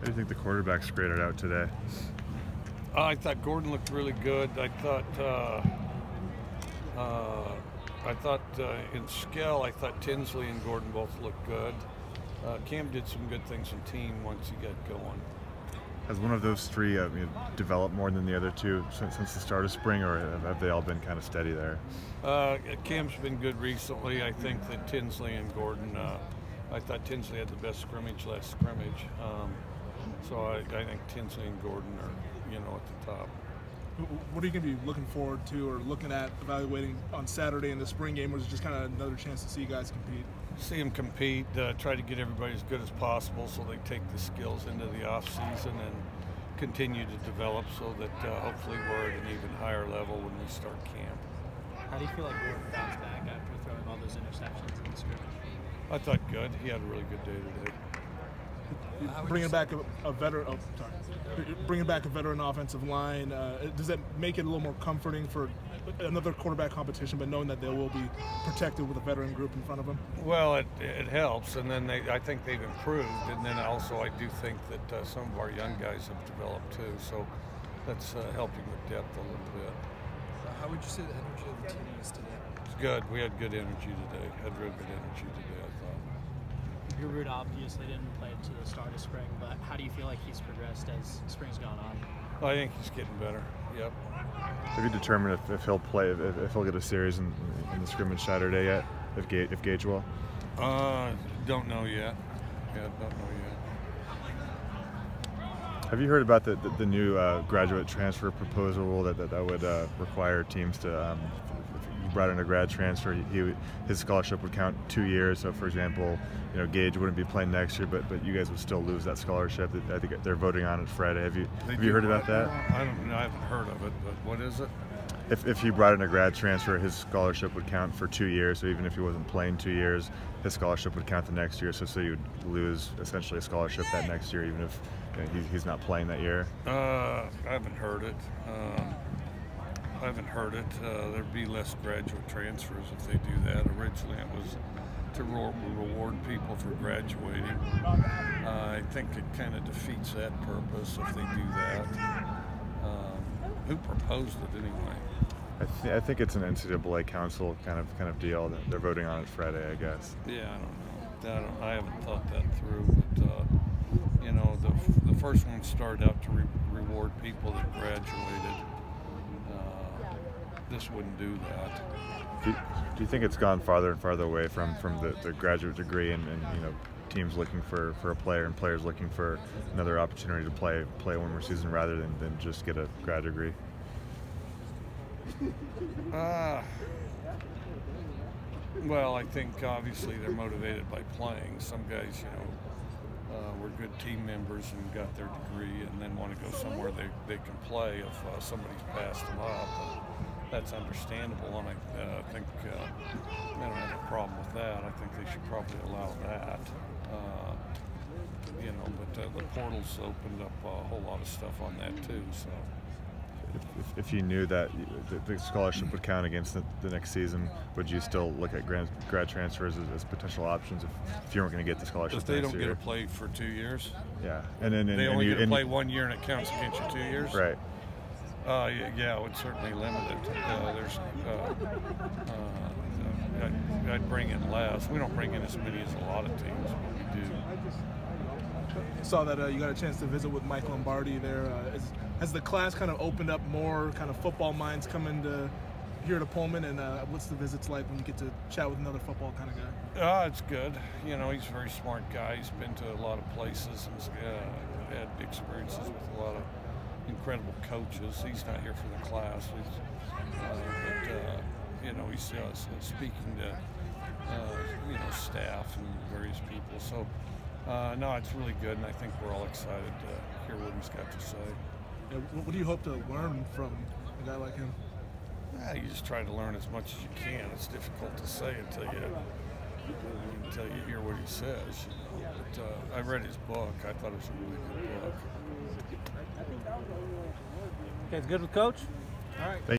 How do you think the quarterbacks graded out today? I thought Gordon looked really good. I thought in skill, I thought Tinsley and Gordon both looked good. Cam did some good things in team once he got going. Has one of those three developed more than the other two since the start of spring, or have they all been kind of steady there? Cam's been good recently. I think that Tinsley and Gordon, I thought Tinsley had the best scrimmage last scrimmage. So I think Tinsley and Gordon are, at the top. What are you going to be looking forward to or looking at evaluating on Saturday in the spring game, or is it just kind of another chance to see you guys compete? See them compete, try to get everybody as good as possible so they take the skills into the off season and continue to develop so that hopefully we're at an even higher level when we start camp. How do you feel like Gordon bounced back after throwing all those interceptions in the scrimmage? I thought good. He had a really good day today. Bringing back bringing back a veteran offensive line, does that make it a little more comforting for another quarterback competition, but knowing that they will be protected with a veteran group in front of them? Well, it helps, and then I think they've improved, and then also I do think that some of our young guys have developed too, so that's helping with depth a little bit. How would you say the energy of the team is today? It's good. We had good energy today. Had real good energy today, I thought. Guru obviously didn't play to the start of spring, but how do you feel like he's progressed as spring's gone on? I think he's getting better. Yep. Have you determined if he'll play, if he'll get a series in the scrimmage Saturday yet? If Gage will? Don't know yet. Yeah, don't know yet. Have you heard about the new graduate transfer proposal rule that would require teams to, if you brought in a grad transfer, his scholarship would count 2 years. So, for example, Gage wouldn't be playing next year, but you guys would still lose that scholarship. I think they're voting on it Friday. Have you heard about that? I don't know. I haven't heard of it, but what is it? If he brought in a grad transfer, his scholarship would count for 2 years. So even if he wasn't playing 2 years, his scholarship would count the next year. So you'd lose essentially a scholarship that next year, even if he's not playing that year. I haven't heard it. There'd be less graduate transfers if they do that. Originally, it was to reward people for graduating. I think it kind of defeats that purpose if they do that. Who proposed it anyway? I think it's an NCAA council kind of deal. They're voting on it Friday, I guess. Yeah, I don't know. I haven't thought that through, but the first one started out to reward people that graduated. This wouldn't do that. Do you think it's gone farther and farther away from the graduate degree and teams looking for a player and players looking for another opportunity to play one more season rather than just get a grad degree? Well, I think obviously they're motivated by playing. Some guys, were good team members and got their degree and then want to go somewhere they can play if somebody's passed them up. That's understandable, and I think I don't have a problem with that. I think they should probably allow that. But the portal's opened up a whole lot of stuff on that too. So, if you knew that the scholarship would count against the next season, would you still look at grad transfers as potential options if you weren't going to get the scholarship? If they don't get to play for 2 years. Yeah, and they only get to play 1 year and it counts against you 2 years. Right. Yeah, it would certainly limit it. I'd bring in less. We don't bring in as many as a lot of teams, but we do. Saw that you got a chance to visit with Mike Lombardi there. Has the class kind of opened up more kind of football minds coming to here to Pullman, and what's the visits like when you get to chat with another football kind of guy? It's good. He's a very smart guy. He's been to a lot of places and had experiences with a lot of incredible coaches. He's not here for the class, but he's speaking to staff and various people. So no, it's really good, and I think we're all excited to hear what he's got to say. Yeah, what do you hope to learn from a guy like him? You just try to learn as much as you can. It's difficult to say until you hear what he says. But I read his book. I thought it was a really good book. Okay, it's good with Coach? All right.